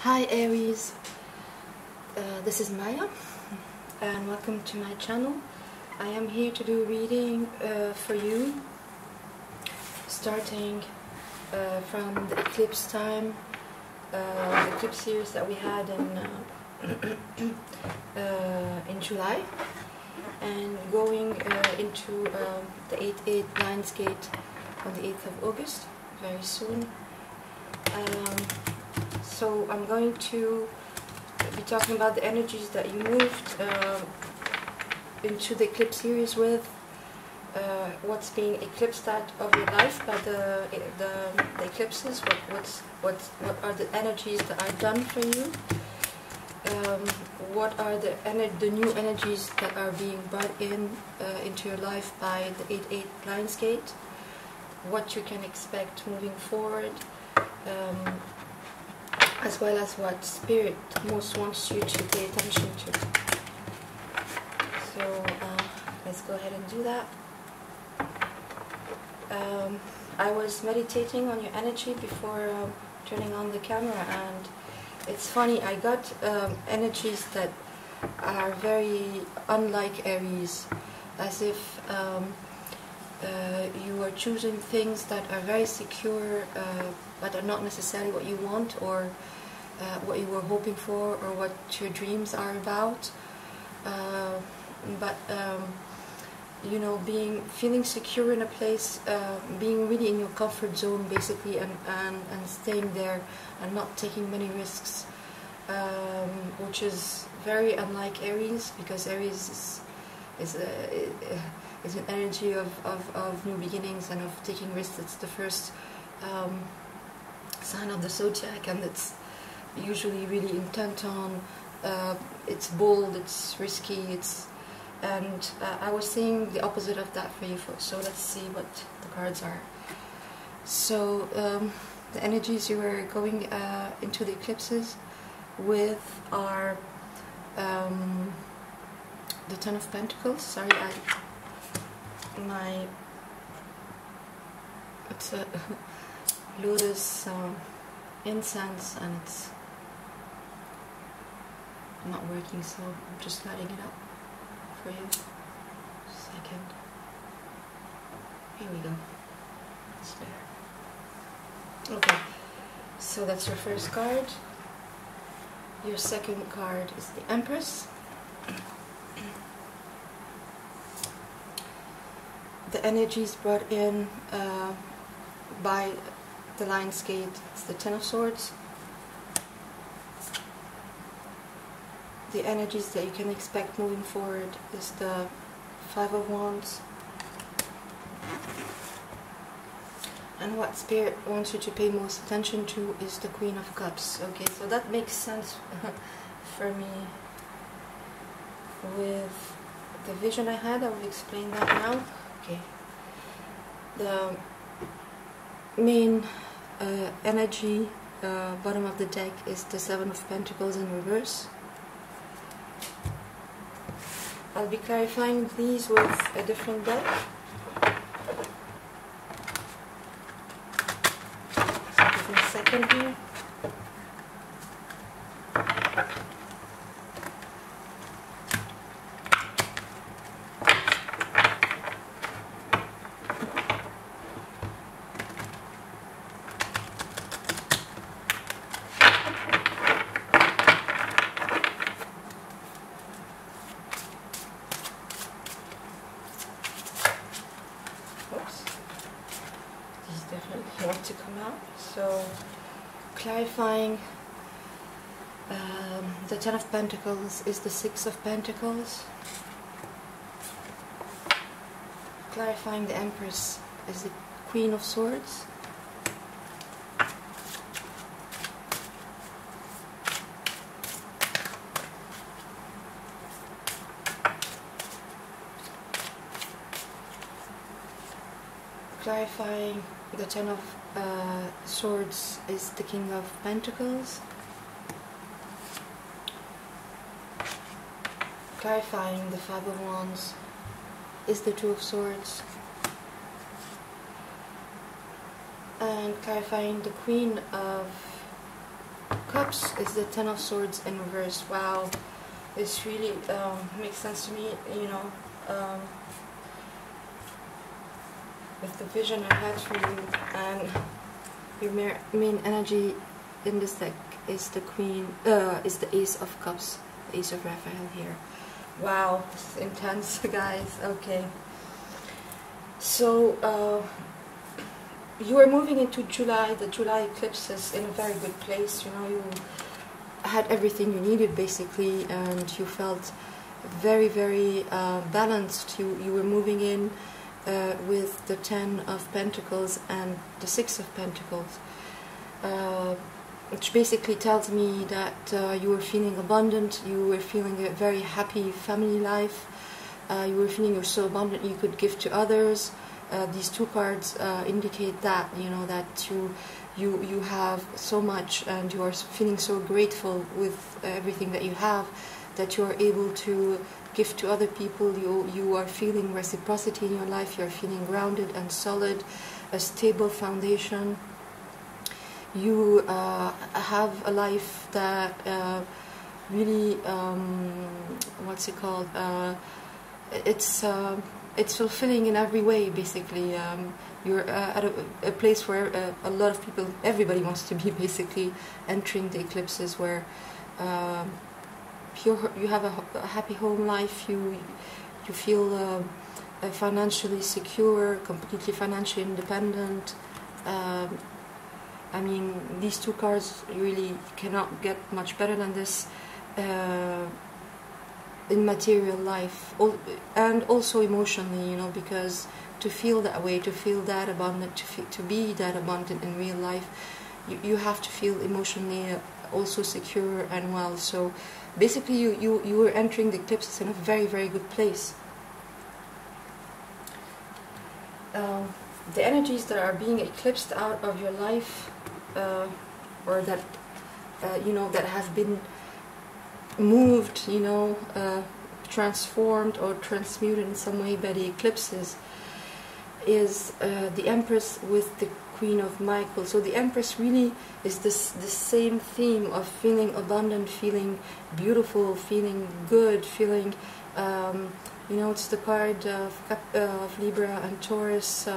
Hi Aries, this is Maya and welcome to my channel. I am here to do a reading for you starting from the eclipse time, the eclipse series that we had in July, and going into the 8-8 Lionsgate on the 8th of August, very soon. So I'm going to be talking about the energies that you moved into the eclipse series with, what's being eclipsed out of your life by the eclipses, what are the energies that are done for you, what are the new energies that are being brought into your life by the 8-8 Lionsgate, what you can expect moving forward, as well as what Spirit most wants you to pay attention to. So let's go ahead and do that. I was meditating on your energy before turning on the camera, and it's funny, I got energies that are very unlike Aries, as if you are choosing things that are very secure, but are not necessarily what you want, or what you were hoping for, or what your dreams are about. You know, feeling secure in a place, being really in your comfort zone basically, and staying there and not taking many risks, which is very unlike Aries, because Aries is an energy of new beginnings and of taking risks. It's the first sign of the zodiac, and it's usually really intent on, it's bold, it's risky, and I was seeing the opposite of that for you folks. So let's see what the cards are. So the energies you were going into the eclipses with are the Ten of Pentacles. Sorry, it's a lotus incense, and it's not working, so I'm just lighting it up for you. Second. Here we go. It's there. Okay, so that's your first card. Your second card is the Empress. The energies brought in by the Lionsgate is the Ten of Swords. The energies that you can expect moving forward is the Five of Wands. And what Spirit wants you to pay most attention to is the Queen of Cups. Okay, so that makes sense for me with the vision I had. I will explain that now. Okay. The main energy, bottom of the deck, is the Seven of Pentacles in reverse. I'll be clarifying these with a different deck. So give me a second here. These definitely want to come out. So, clarifying, the Ten of Pentacles is the Six of Pentacles. Clarifying the Empress is the Queen of Swords. Clarifying the Ten of Swords is the King of Pentacles. Clarifying the Five of Wands is the Two of Swords. And clarifying the Queen of Cups Cups is the Ten of Swords in reverse. Wow, this really makes sense to me, you know, with the vision I had for you. And your main energy in this deck is the is the Ace of Cups, the Ace of Raphael here. Wow, this is intense, guys. Okay. So, you are moving into July, the July eclipses, in a very good place. You know, you had everything you needed, basically, and you felt very, very balanced. You were moving in with the Ten of Pentacles and the Six of Pentacles, which basically tells me that you were feeling abundant, you were feeling a very happy family life, you were feeling you're so abundant you could give to others. These two cards indicate that, you know, that you have so much and you are feeling so grateful with everything that you have, that you are able to give to other people. You are feeling reciprocity in your life, you are feeling grounded and solid, a stable foundation. You have a life that really, what's it called, it's fulfilling in every way, basically. You're at a place where a lot of people, everybody wants to be, basically, entering the eclipses, where you have a happy home life, you feel financially secure, completely financially independent. I mean, these two cards really cannot get much better than this in material life, and also emotionally, you know, because to feel that way, to feel that abundant, to be that abundant in real life, you have to feel emotionally also secure and well. So basically you were entering the eclipses in a very, very good place. The energies that are being eclipsed out of your life, or that you know, that have been moved, you know, transformed or transmuted in some way by the eclipses, is the Empress with the Queen of Michael. So the Empress really is the same theme of feeling abundant, feeling beautiful, feeling good, feeling, you know, it's the card of Libra and Taurus,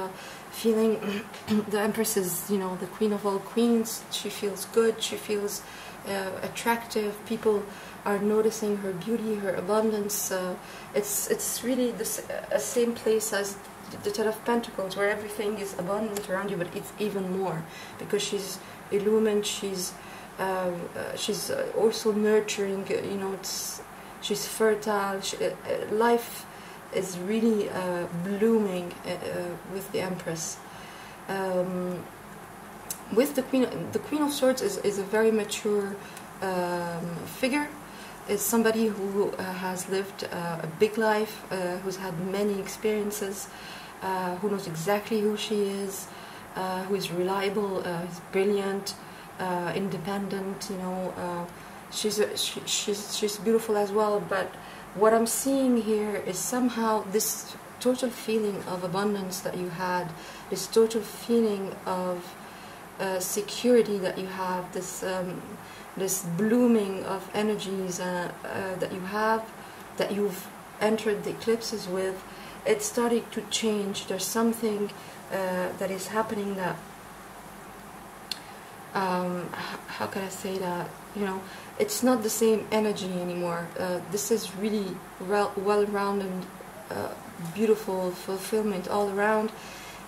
feeling the Empress is, you know, the Queen of all queens. She feels good, she feels attractive, people are noticing her beauty, her abundance. It's really the same place as the Ten of Pentacles, where everything is abundant around you, but it's even more, because she's illumined, she's also nurturing, you know, she's fertile, life is really blooming with the Empress. With the Queen of Swords is a very mature figure, is somebody who has lived a big life, who's had many experiences, who knows exactly who she is, who is reliable, is brilliant, independent. You know, she's beautiful as well. But what I'm seeing here is somehow this total feeling of abundance that you had, this total feeling of security that you have, this blooming of energies that you have, that you've entered the eclipses with, it's starting to change. There's something that is happening that, how can I say that, you know, it's not the same energy anymore. This is really well-rounded, beautiful fulfillment all around,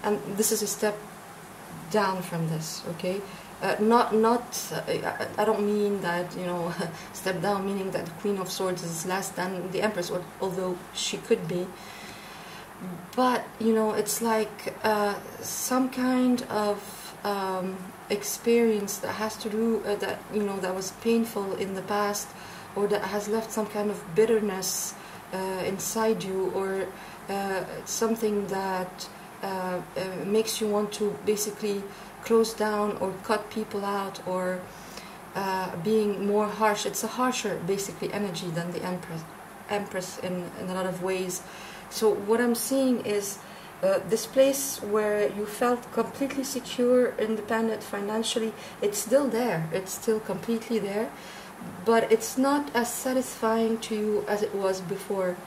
and this is a step down from this, okay? I don't mean that, you know, step down meaning that the Queen of Swords is less than the Empress, although she could be. But, you know, it's like some kind of experience that has to do, that, you know, that was painful in the past, or that has left some kind of bitterness inside you, or something that makes you want to basically close down or cut people out, or being more harsh. It's a harsher, basically, energy than the Empress in a lot of ways. So what I'm seeing is This place where you felt completely secure, independent financially, it's still there. It's still completely there, but it's not as satisfying to you as it was before.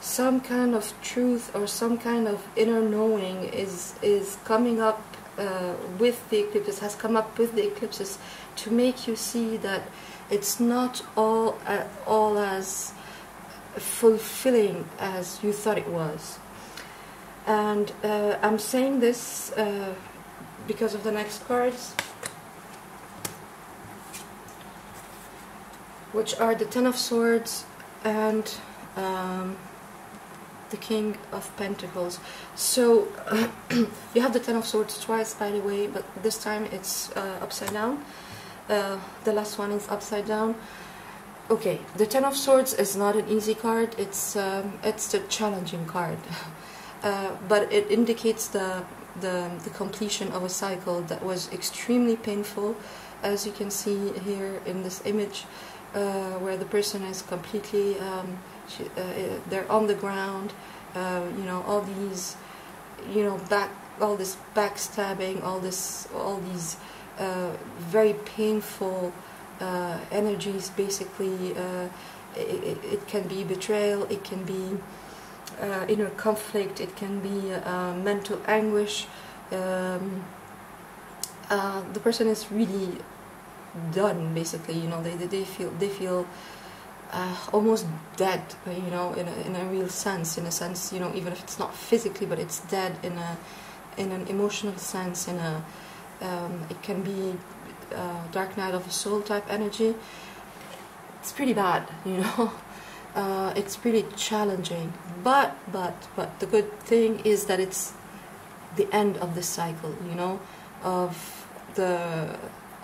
Some kind of truth or some kind of inner knowing is coming up with the eclipses, has come up with the eclipses, to make you see that it's not all as fulfilling as you thought it was. And I'm saying this because of the next cards, which are the Ten of Swords and the King of Pentacles. So you have the Ten of Swords twice, by the way, but this time it's upside down. The last one is upside down. Okay, the Ten of Swords is not an easy card. It's the challenging card, but it indicates the completion of a cycle that was extremely painful, as you can see here in this image, where the person is completely they're on the ground. You know, all these, you know, all this backstabbing, all these very painful energies. Basically, it can be betrayal, it can be inner conflict, it can be mental anguish. The person is really done. Basically, you know, they feel almost dead. You know, in a real sense, in a sense, you know, even if it's not physically, but it's dead in an emotional sense. It can be dark night of the soul type energy. It's pretty bad, you know. It's pretty challenging, but the good thing is that it's the end of the cycle, you know, of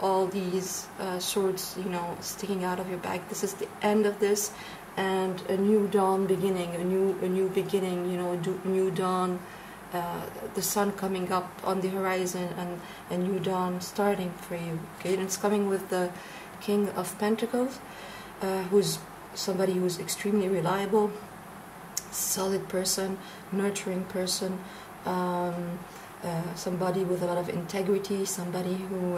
all these swords, you know, sticking out of your back. This is the end of this, and a new dawn beginning, a new beginning, you know, a new dawn. The sun coming up on the horizon, and a new dawn starting for you. Okay, and it's coming with the King of Pentacles, who's somebody who's extremely reliable, solid person, nurturing person, somebody with a lot of integrity, somebody who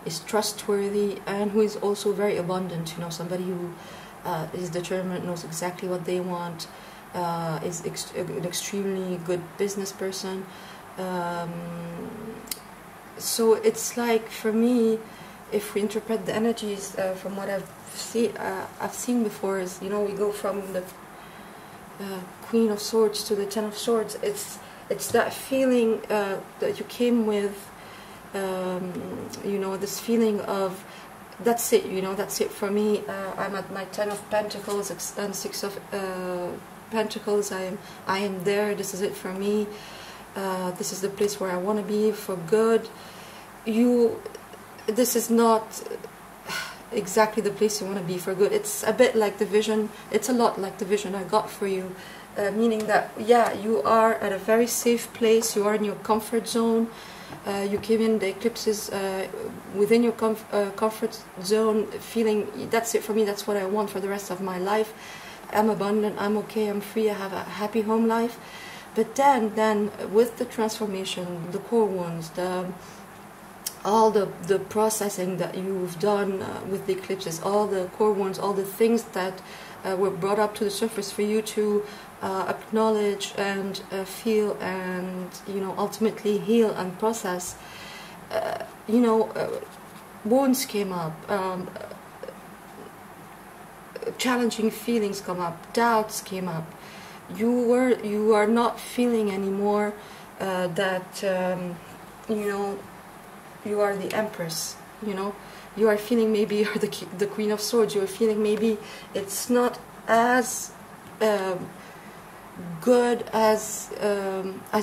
is trustworthy, and who is also very abundant. You know, somebody who is determined, knows exactly what they want. Is an extremely good business person. So it's like, for me, if we interpret the energies from what I've seen before, is, you know, we go from the Queen of Swords to the Ten of Swords. It's that feeling that you came with, you know, this feeling of, that's it, you know, that's it for me. I'm at my Ten of Pentacles and Six of Pentacles. I am there. This is it for me. This is the place where I want to be for good. This is not exactly the place you want to be for good. It's a bit like the vision. It's a lot like the vision I got for you, meaning that, yeah, you are at a very safe place. You are in your comfort zone. You came in the eclipses within your comfort zone, feeling, that's it for me. That's what I want for the rest of my life. I'm abundant, I'm okay, I'm free, I have a happy home life. But then with the transformation, the core wounds, all the processing that you've done with the eclipses, all the core wounds, all the things that were brought up to the surface for you to acknowledge and feel and, you know, ultimately heal and process, you know, wounds came up. Challenging feelings come up, doubts came up. You are not feeling anymore that you know, you are the Empress. You know, you are feeling maybe you're the Queen of Swords. You are feeling maybe it's not as good as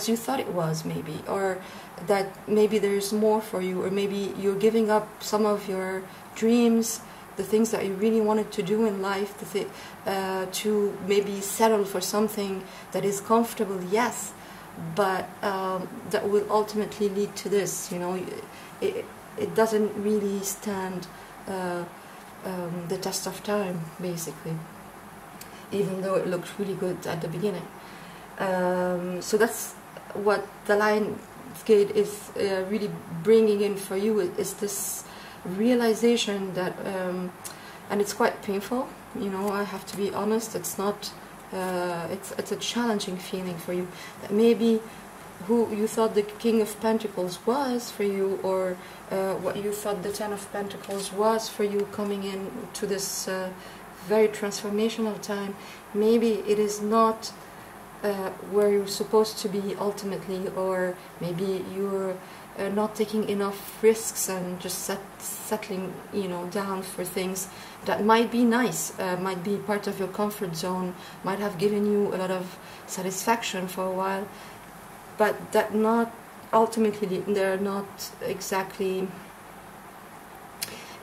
you thought it was, maybe, or that maybe there's more for you, or maybe you're giving up some of your dreams, the things that you really wanted to do in life, to maybe settle for something that is comfortable, yes, but that will ultimately lead to this. You know, it doesn't really stand the test of time, basically, even though it looked really good at the beginning. So that's what the Lion Gate is really bringing in for you, is this realization that, and it's quite painful, you know, I have to be honest, it's not, it's a challenging feeling for you, that maybe who you thought the King of Pentacles was for you, or what you thought the Ten of Pentacles was for you, coming in to this very transformational time, maybe it is not where you're supposed to be ultimately, or maybe you're not taking enough risks and just settling, you know, down for things that might be nice, might be part of your comfort zone, might have given you a lot of satisfaction for a while, but that not ultimately, they're not exactly,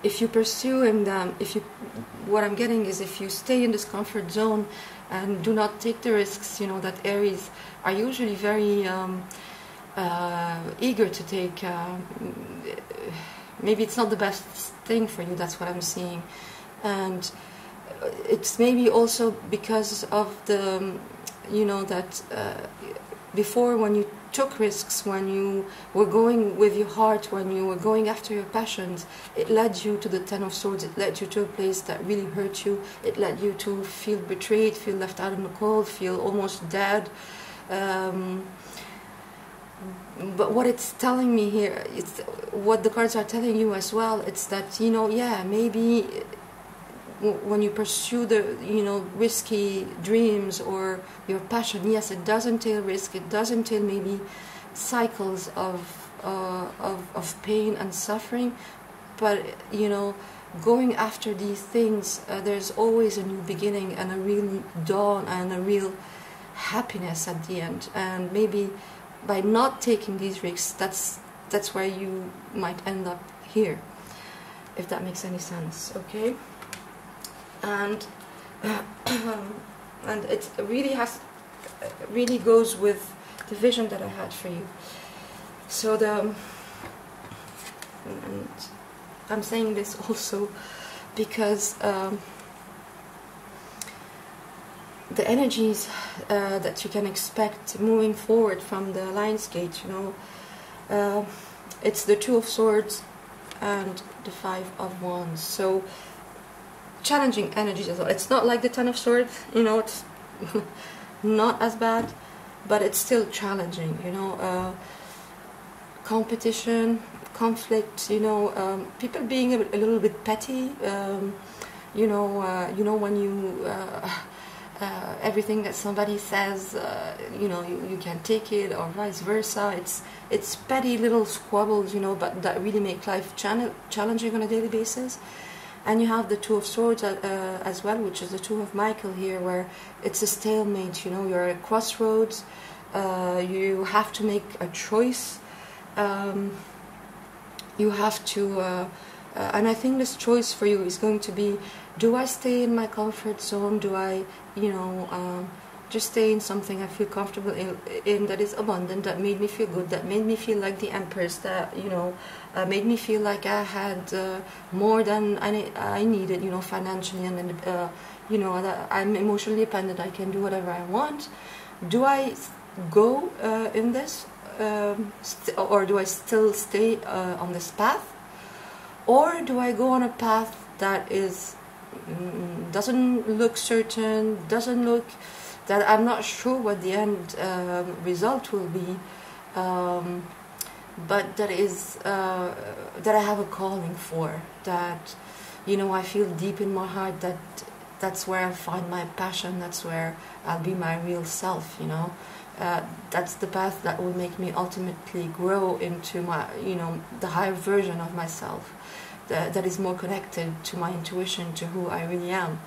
if you pursuing them, if you, what I'm getting is, if you stay in this comfort zone and do not take the risks, you know, that Aries are usually very eager to take, maybe it's not the best thing for you, that's what I'm seeing. And it's maybe also because of the, you know, that before, when you took risks, when you were going with your heart, when you were going after your passions, it led you to the Ten of Swords, it led you to a place that really hurt you, it led you to feel betrayed, feel left out in the cold, feel almost dead. But what it's telling me here, it's what the cards are telling you as well, it's that, you know, yeah, maybe when you pursue the, you know, risky dreams or your passion, yes, it does entail risk, it does entail maybe cycles of pain and suffering, but, you know, going after these things, there's always a new beginning and a real dawn and a real happiness at the end. And maybe by not taking these risks, that's where you might end up here, if that makes any sense, okay? And and it really goes with the vision that I had for you. So and I'm saying this also because the energies that you can expect moving forward from the Lion's Gate, you know, it's the Two of Swords and the Five of Wands. So challenging energies as well. It's not like the Ten of Swords, you know, it's not as bad, but it's still challenging, you know. Competition, conflict, you know, people being a little bit petty, you know, when you everything that somebody says, you know, you can't take it, or vice versa. It's petty little squabbles, you know, but that really make life challenging on a daily basis. And you have the Two of Swords as well, which is the Two of Michael here, where it's a stalemate, you know, you're at a crossroads, you have to make a choice, you have to, and I think this choice for you is going to be, do I stay in my comfort zone, do I, you know, just stay in something I feel comfortable in, that is abundant, that made me feel good, that made me feel like the Empress, that, you know, made me feel like I had more than I needed, you know, financially, and you know, that I'm emotionally dependent, I can do whatever I want. Do I go in this, or do I still stay on this path, or do I go on a path that is doesn't look certain, doesn't look, that I'm not sure what the end result will be, but that is that I have a calling for, that, you know, I feel deep in my heart that that's where I find my passion, that's where I'll be my real self, you know. That's the path that will make me ultimately grow into my, you know, the higher version of myself, that is more connected to my intuition, to who I really am.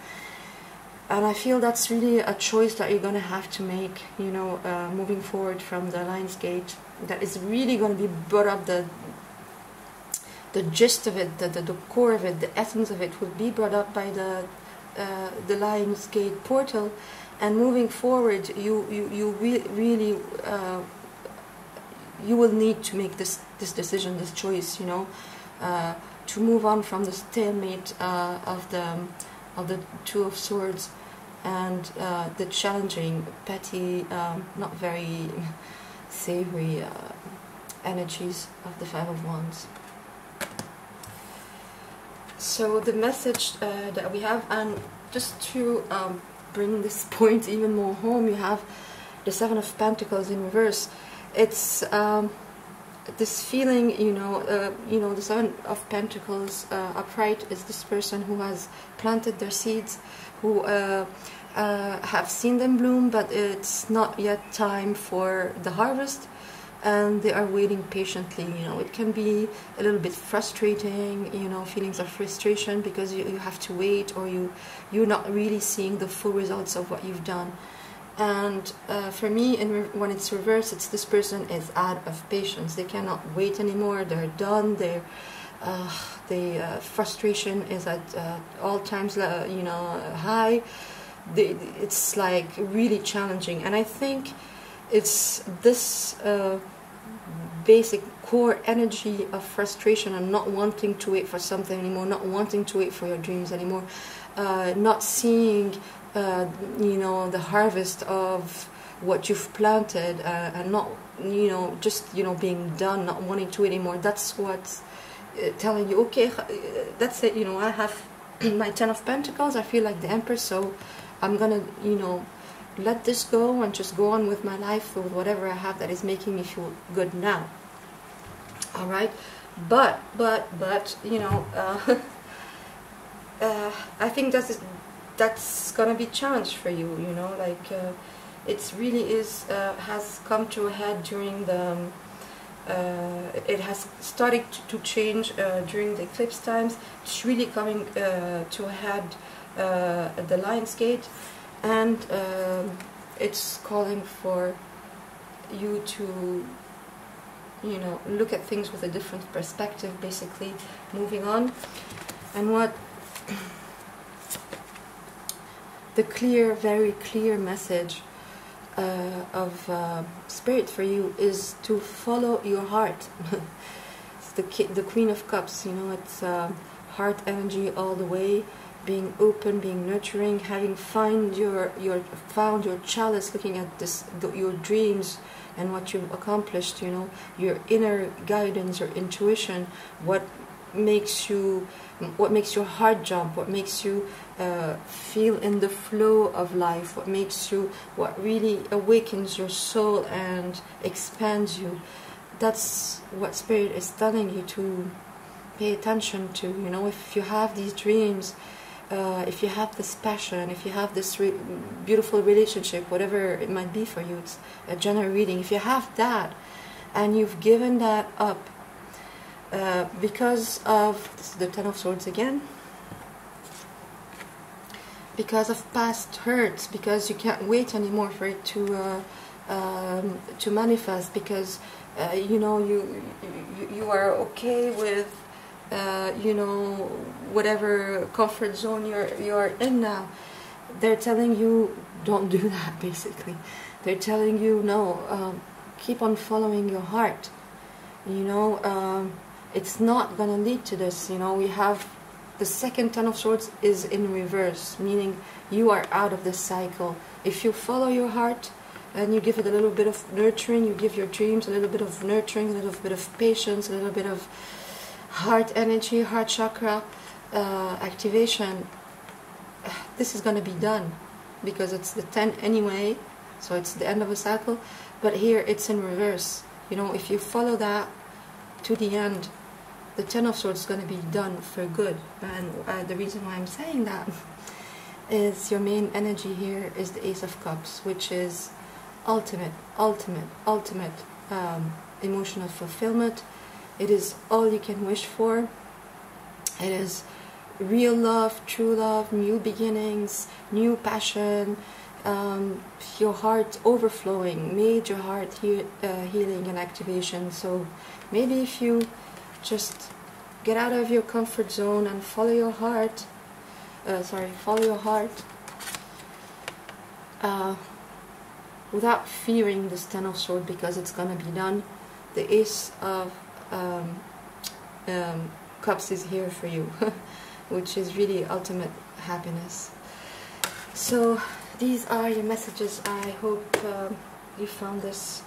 And I feel that's really a choice that you're going to have to make, you know, moving forward from the Lion's Gate. That is really going to be brought up, the gist of it, the core of it, the essence of it will be brought up by the Lion's Gate portal. And moving forward, you really you will need to make this decision, this choice, you know, to move on from the stalemate of the Two of Swords, and the challenging, petty, not very savory energies of the Five of Wands. So the message that we have, and just to bring this point even more home, you have the Seven of Pentacles in reverse. It's this feeling, the Seven of Pentacles upright is this person who has planted their seeds, who have seen them bloom, but it's not yet time for the harvest, and they are waiting patiently. It can be a little bit frustrating, feelings of frustration because you have to wait, or you're not really seeing the full results of what you've done. And for me, when it's reversed, it's this person is out of patience. They cannot wait anymore. They're done. The frustration is at all times, high. It's like really challenging, and I think it's this basic core energy of frustration and not wanting to wait for something anymore, not wanting to wait for your dreams anymore, not seeing the harvest of what you've planted, and not just being done, not wanting to wait anymore. That's what's telling you, okay, that's it. I have my Ten of Pentacles. I feel like the Empress, so I'm gonna let this go and just go on with my life, with whatever I have that is making me feel good now. All right, but I think that's gonna be challenged for you. It really is has come to a head during the. It has started to change during the eclipse times. It's really coming to a head at the Lion's Gate, and it's calling for you to look at things with a different perspective, basically moving on. And what the clear, very clear message of Spirit for you is to follow your heart. It's the Queen of Cups, it's heart energy all the way, being open, being nurturing, having found your chalice, looking at your dreams and what you've accomplished, your inner guidance, your intuition, what makes your heart jump, what makes you feel in the flow of life, what really awakens your soul and expands you. That's what Spirit is telling you to pay attention to. If you have these dreams, if you have this passion, if you have this beautiful relationship, whatever it might be for you, it's a general reading. If you have that and you've given that up because of, this is the Ten of Swords again, because of past hurts, because you can't wait anymore for it to manifest, because you are okay with whatever comfort zone you're in now. They're telling you don't do that. Basically, they're telling you no. Keep on following your heart. It's not gonna lead to this. We have the second Ten of Swords is in reverse, meaning you are out of this cycle. If you follow your heart and you give it a little bit of nurturing, you give your dreams a little bit of nurturing, a little bit of patience, a little bit of heart energy, heart chakra activation, this is going to be done, because it's the 10 anyway, so it's the end of a cycle. But here it's in reverse. If you follow that to the end, the Ten of Swords is going to be done for good. And the reason why I'm saying that is your main energy here is the Ace of Cups, which is ultimate emotional fulfillment. It is all you can wish for. It is real love, true love, new beginnings, new passion, your heart overflowing, major heart healing and activation. So maybe if you just get out of your comfort zone and follow your heart, without fearing this Ten of Swords, because it's gonna be done. The Ace of Cups is here for you, which is really ultimate happiness. So these are your messages. I hope you found this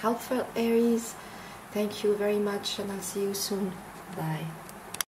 helpful, Aries. Thank you very much, and I'll see you soon. Bye.